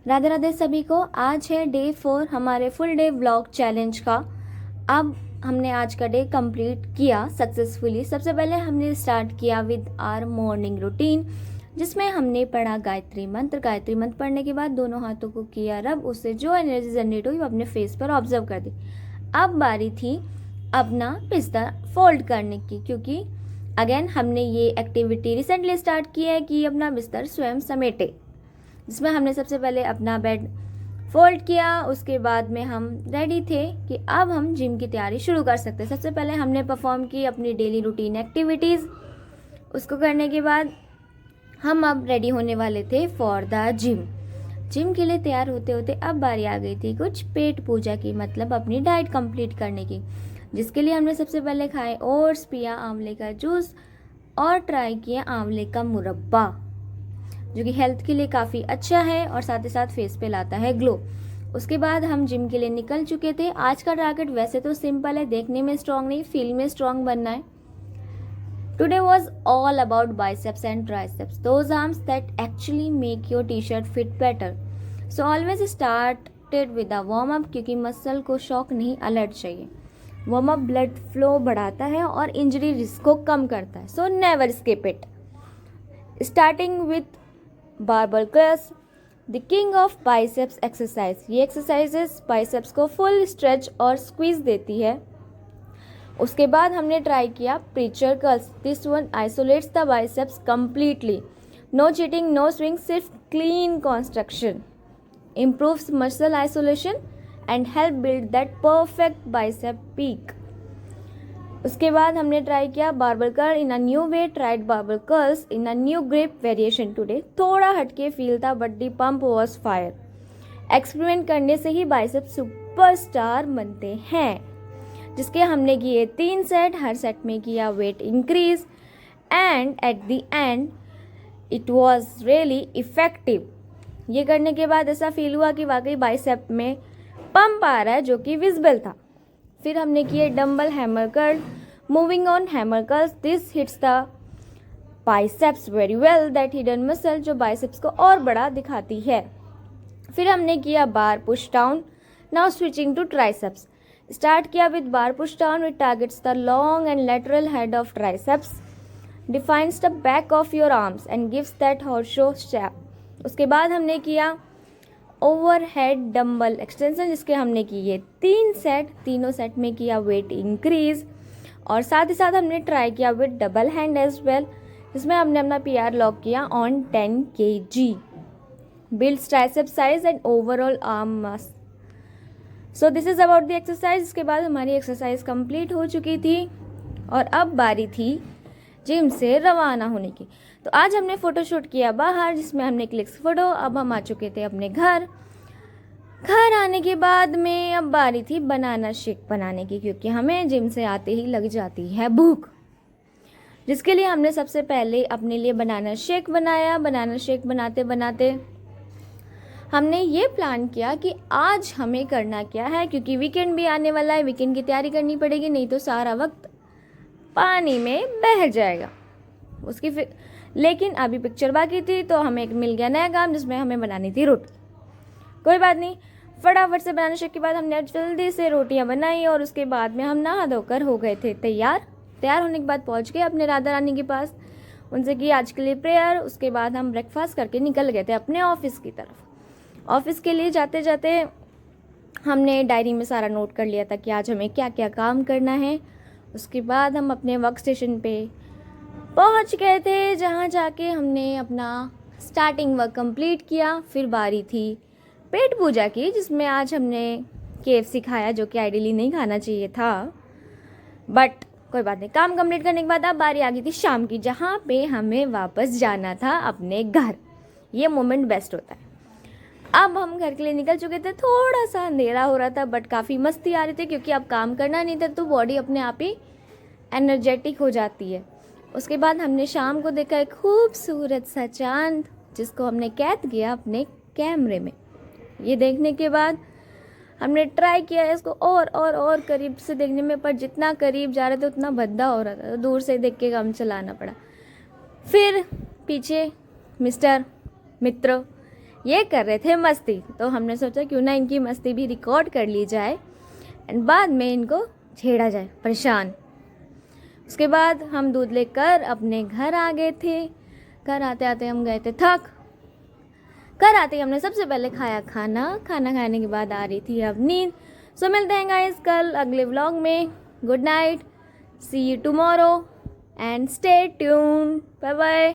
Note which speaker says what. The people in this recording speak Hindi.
Speaker 1: राधे राधे सभी को। आज है डे 4 हमारे फुल डे व्लॉग चैलेंज का। अब हमने आज का डे कंप्लीट किया सक्सेसफुली। सबसे पहले हमने स्टार्ट किया विद आवर मॉर्निंग रूटीन, जिसमें हमने पढ़ा गायत्री मंत्र। गायत्री मंत्र पढ़ने के बाद दोनों हाथों को किया रब, उससे जो एनर्जी जनरेट हुई वो अपने फेस पर ऑब्जर्व कर दी। अब बारी थी अपना बिस्तर फोल्ड करने की, क्योंकि अगेन हमने ये एक्टिविटी रिसेंटली स्टार्ट की है कि अपना बिस्तर स्वयं समेटे, जिसमें हमने सबसे पहले अपना बेड फोल्ड किया। उसके बाद में हम रेडी थे कि अब हम जिम की तैयारी शुरू कर सकते हैं। सबसे पहले हमने परफॉर्म की अपनी डेली रूटीन एक्टिविटीज़। उसको करने के बाद हम अब रेडी होने वाले थे फॉर द जिम। जिम के लिए तैयार होते होते अब बारी आ गई थी कुछ पेट पूजा की, मतलब अपनी डाइट कंप्लीट करने की, जिसके लिए हमने सबसे पहले खाए ओट्स, पिया आंवले का जूस और ट्राई किया आंवले का मुरब्बा, जो कि हेल्थ के लिए काफ़ी अच्छा है और साथ ही साथ फेस पे लाता है ग्लो। उसके बाद हम जिम के लिए निकल चुके थे। आज का टारगेट वैसे तो सिंपल है, देखने में स्ट्रांग नहीं फील में स्ट्रांग बनना है। Today was all about biceps and triceps, those arms that actually make your T shirt fit better. So always started with a warm up, क्योंकि मसल को शॉक नहीं अलर्ट चाहिए। वार्म अप ब्लड फ्लो बढ़ाता है और इंजरी रिस्क को कम करता है। So never skip it. Starting with barbell curls, the king of biceps exercise. ये एक्सरसाइजेस बाइसेप्स को फुल स्ट्रेच और स्क्वीज देती है। उसके बाद हमने ट्राई किया preacher curls. This one isolates the biceps completely. No cheating, no swing, सिर्फ clean construction. Improves muscle isolation and help build that perfect bicep peak. उसके बाद हमने ट्राई किया barbell curl in a new way. Tried barbell curls in a new grip variation today. थोड़ा हटके फील था but the pump was fire. Experiment करने से ही बाइसेप सुपरस्टार बनते हैं, जिसके हमने किए 3 सेट। हर सेट में किया weight increase and at the end it was really effective. ये करने के बाद ऐसा फील हुआ कि वाकई बाइसेप में पंप आ रहा है, जो कि विजिबल था। फिर हमने किए dumbbell hammer curl. Moving on hammer curls, this hits the biceps very well, that hidden muscle जो बाइसेप्स को और बड़ा दिखाती है। फिर हमने किया bar push down. Now switching to triceps. Start किया with bar push down, which targets the long and lateral head of triceps, defines the back of your arms and gives that horseshoe shape. उसके बाद हमने किया ओवरहेड डंबल एक्सटेंशन, जिसके हमने किए 3 सेट। तीनों सेट में किया वेट इंक्रीज और साथ ही साथ हमने ट्राई किया with double hand as well, जिसमें हमने अपना PR लॉक किया on 10 kg। Builds tricep size and overall arm mass. So this is about the exercise. इसके बाद हमारी एक्सरसाइज कंप्लीट हो चुकी थी और अब बारी थी जिम से रवाना होने की। तो आज हमने फ़ोटोशूट किया बाहर, जिसमें हमने क्लिक्स फ़ोटो। अब हम आ चुके थे अपने घर आने के बाद में अब बारी थी बनाना शेक बनाने की, क्योंकि हमें जिम से आते ही लग जाती है भूख, जिसके लिए हमने सबसे पहले अपने लिए बनाना शेक बनाया। बनाना शेक बनाते बनाते हमने ये प्लान किया कि आज हमें करना क्या है, क्योंकि वीकेंड भी आने वाला है, वीकेंड की तैयारी करनी पड़ेगी, नहीं तो सारा वक्त पानी में बह जाएगा। उसकी फिर लेकिन अभी पिक्चर बाकी थी, तो हमें एक मिल गया नया काम, जिसमें हमें बनानी थी रोटी। कोई बात नहीं, फटाफट से बनाने शेक के बाद हमने जल्दी से रोटियां बनाई और उसके बाद में हम नहा धोकर हो गए थे तैयार होने के बाद पहुंच गए अपने राधा रानी के पास। उनसे की आज के लिए प्रेयर। उसके बाद हम ब्रेकफास्ट करके निकल गए थे अपने ऑफिस की तरफ। ऑफिस के लिए जाते जाते हमने डायरी में सारा नोट कर लिया था कि आज हमें क्या क्या काम करना है। उसके बाद हम अपने वर्क स्टेशन पे पहुंच गए थे, जहां जाके हमने अपना स्टार्टिंग वर्क कंप्लीट किया। फिर बारी थी पेट पूजा की, जिसमें आज हमने KFC खाया, जो कि आइडियली नहीं खाना चाहिए था, बट कोई बात नहीं। काम कंप्लीट करने के बाद अब बारी आ गई थी शाम की, जहाँ पे हमें वापस जाना था अपने घर। ये मोमेंट बेस्ट होता है। अब हम घर के लिए निकल चुके थे। थोड़ा सा अंधेरा हो रहा था बट काफ़ी मस्ती आ रही थी, क्योंकि अब काम करना नहीं था, तो बॉडी अपने आप ही एनर्जेटिक हो जाती है। उसके बाद हमने शाम को देखा एक खूबसूरत सा चांद, जिसको हमने कैद किया अपने कैमरे में। ये देखने के बाद हमने ट्राई किया इसको और करीब से देखने में, पर जितना करीब जा रहे थे उतना भद्दा हो रहा था, तो दूर से देख के काम चलाना पड़ा। फिर पीछे मिस्टर मित्र ये कर रहे थे मस्ती, तो हमने सोचा क्यों ना इनकी मस्ती भी रिकॉर्ड कर ली जाए एंड बाद में इनको छेड़ा जाए, परेशान। उसके बाद हम दूध लेकर अपने घर आ गए थे। घर आते आते हम गए थे थक। घर आते ही हमने सबसे पहले खाया खाना खाने के बाद आ रही थी अब नींद। सो मिलते हैं गाइस कल अगले व्लॉग में। Good night, see you tomorrow and stay tune, bye bye.